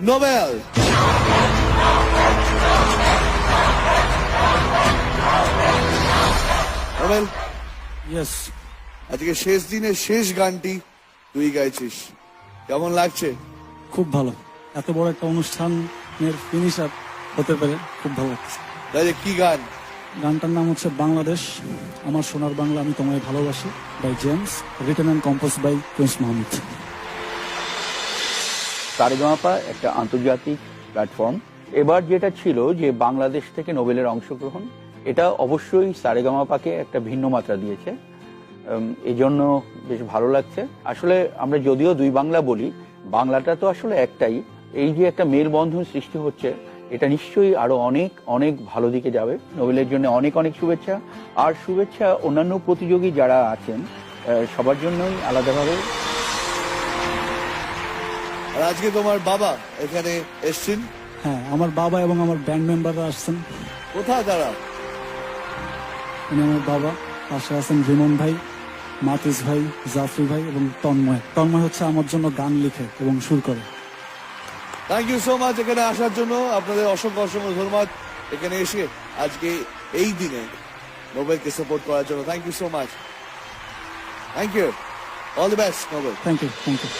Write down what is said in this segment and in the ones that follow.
Nobel. Nobel, yes, আজকে শেষ দিনের শেষ গানটি তুই গাইছিস, কেমন লাগছে? খুব ভালো। এত বড় একটা অনুষ্ঠানের ফিনিশার হতে পেরে খুব ভালো লাগছে। তাহলে কি গান? গানটার নাম হচ্ছে বাংলাদেশ আমার সোনার বাংলা আমি তোমায় ভালোবাসি, by James, written and compose by Prince Mahmud. Saregamapa একটা আন্তর্জাতিক প্ল্যাটফর্ম। এবার যেটা ছিল যে বাংলাদেশ থেকে নোবেলের অংশগ্রহণ, এটা অবশ্যই সারেগামাপাকে একটা ভিন্ন মাত্রা দিয়েছে। এই জন্য বেশ ভালো লাগছে। আসলে আমরা যদিও দুই বাংলা বলি, বাংলাটা তো আসলে একটাই। এই যে একটা মেলবন্ধন সৃষ্টি হচ্ছে, এটা নিশ্চয়ই আরো অনেক অনেক ভালো দিকে যাবে। নোবেলের জন্য অনেক অনেক শুভেচ্ছা। আর শুভেচ্ছা অন্যান্য প্রতিযোগী যারা আছেন সবার জন্যই আলাদাভাবে। আর আজকে তোমার বাবা এখানে এসছেন? হ্যাঁ, আমার বাবা এবং আমার ব্যান্ড মেম্বাররা আসছেন। কোথায় তারা? উনি আমার বাবা, পাশে আছেন রিমন ভাই, মাতিস ভাই, জাফরি ভাই এবং তন্ময়। তন্ময় হচ্ছে আমার জন্য গান লিখে এবং সুর করে। থ্যাংক ইউ সো মাচ এখানে আসার জন্য। আপনাদের অসংখ্য অসংখ্য ধন্যবাদ এখানে এসে আজকে এই দিনে নোবেলকে সাপোর্ট করার জন্য। Thank you so much. Thank you. All the best Nobel. Thank you, thank you.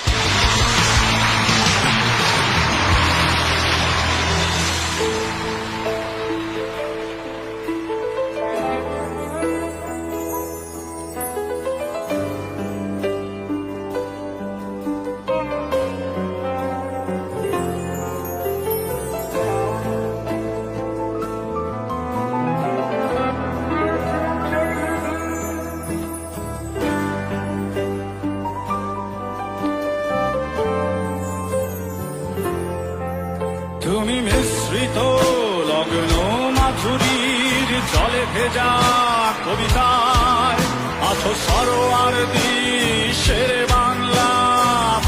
তুমি মিশ্রিত লগ্ন মাধুরীর জলে ভেজা কবিতায় আছো সরোয়ার দিশের বাংলা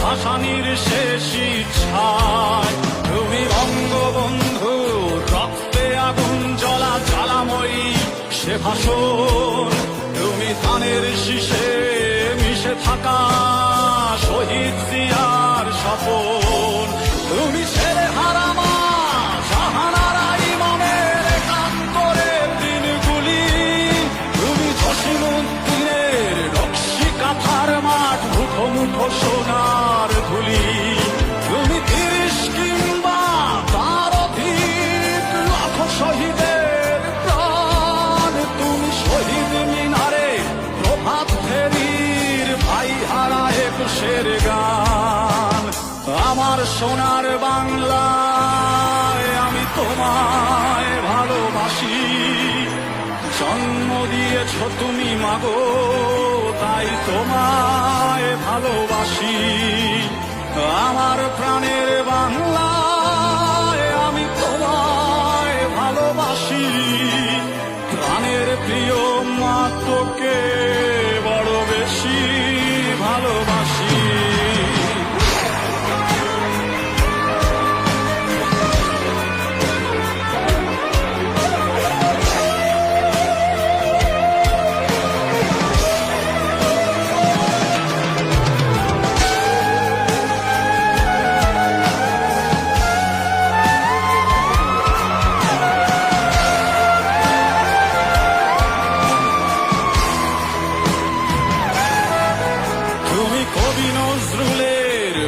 ভাসানির শেষ ইচ্ছায়। তুমি বঙ্গবন্ধু রক্তে আগুন জ্বলা জ্বালাময়ী সে ভাষণ। তুমি ধানের শীষে মিশে থাকা শহীদ জিয়ার স্বপন। তুমি ছেলে হারামা জাহানারা ইমামের একান্তরের দিনগুলি। তুমি জসিমুদ্দিনের নকশি কাঁথার মাঠ মুঠো মুঠো সোনার ধুলি। তুমি ৩০ কিংবা তার অধিক লাখ শহীদের প্রাণ। তুমি শহীদ মিনারে প্রভাত ফেরির ভাই হারা একুশের গান। আমার সোনার বাংলায় আমি তোমায় ভালোবাসি। জন্ম দিয়েছ তুমি মাগো, তাই তোমায় ভালোবাসি। আমার প্রাণের বাংলায় আমি তোমায় ভালোবাসি। প্রাণের প্রিয় মা তোকে বড় বেশি ভালোবাসি।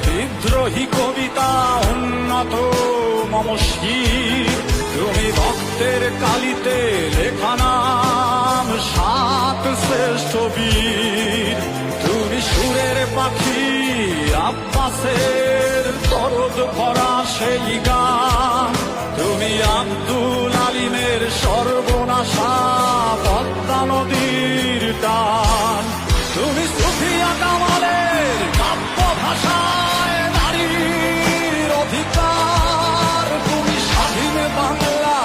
বিদ্রোহী কবিতা উন্নত মমশির। তুমি ভক্তের কালিতে লেখা নাম ৭ শ্রেষ্ঠ বীর। তুমি সুরের পাখি আব্বাসের দরদ ভরা সেই গান। তুমি আব্দুল আলিমের সর্বনাশা পদ্মা নদীর টান। তুমি সুফিয়া কামালের কাব্য ভাষায় নারীর অধিকার। তুমি স্বাধীন বাংলা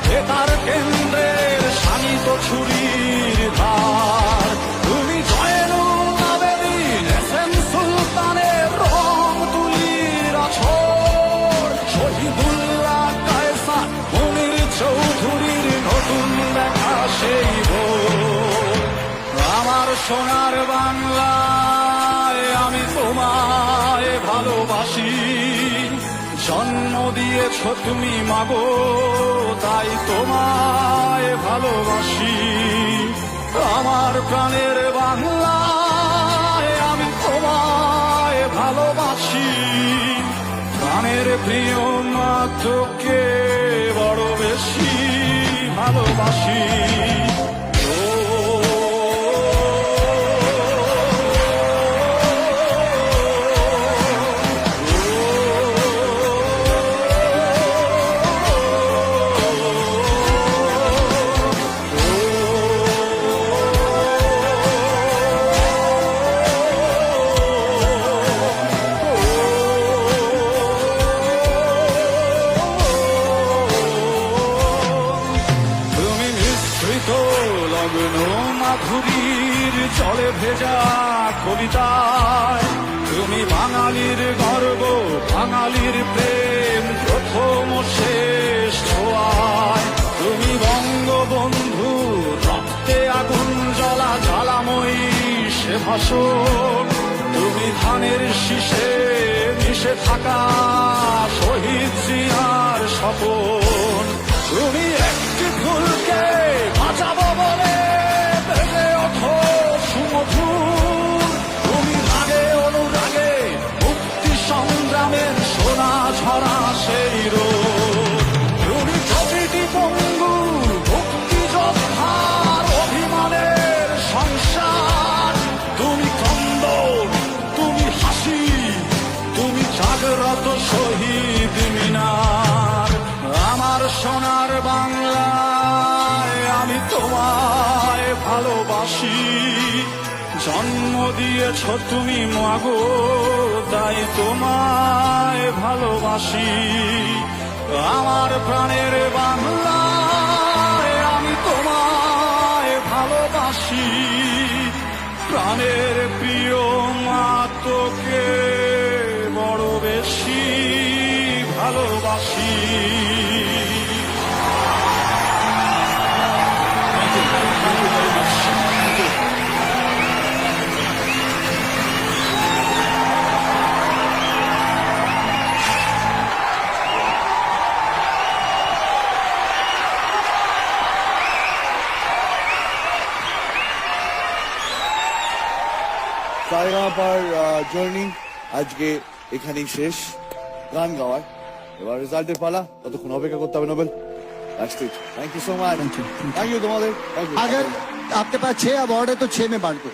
বেতার কেন্দ্রের শানিত ছুরির ধার। তুমি জয়নুল আবেদিন এস এম সুলতানের রং তুলির আছর। শহীদুল্লাহ কায়সার মনির চৌধুরীর নতুন দেখা সেই ভোর। জন্ম দিয়েছ তুমি মাগো, তাই তোমায় ভালোবাসি। আমার প্রাণের বাংলায় আমি তোমায় ভালোবাসি। প্রাণের প্রিয় মা তোকে বড় বেশি ভালোবাসি। লগ্ন মাধুরীর জলে ভেজা কবিতায় তুমি বাঙালির গর্ব, বাঙালির প্রেম প্রথম শেষ ছোঁয়ায়। তুমি বঙ্গবন্ধু রক্তে আগুন জ্বলা জ্বালাময়ী সে ভাষণ। তুমি ধানের শীষে মিশে থাকা শহীদ জিয়ার স্বপন। তুমি একটি ফুলকে বাঁচাবো বলে বেজে ওঠো সুমধুর। তুমি রাগে অনুরাগে মুক্তি সংগ্রামের সোনা ঝরা সেই রোদ। তুমি প্রতিটি পঙ্গু মুক্তিযোদ্ধার অভিমানের সংসার। তুমি কন্দন, তুমি হাসি, তুমি জাগ্রত শহীদ মিনার। আমার সোনার বাংলায় আমি তোমায় ভালোবাসি। জন্ম দিয়েছ তুমি মাগো, তাই তোমায় ভালোবাসি। আমার প্রাণের বাংলায় আমি তোমায় ভালোবাসি। প্রাণের প্রিয় মা তোকে বড় বেশি ভালোবাসি। সারেগামাপার জার্নি আজকে এখানেই শেষ গান গাওয়ার। এবার রেজাল্টের পালা, ততক্ষণ অপেক্ষা করতে হবে Nobel. Thank you so much. Thank you तुम्हारे। अगर आपके पास 6 अवार्ड है तो 6 में बांट दो।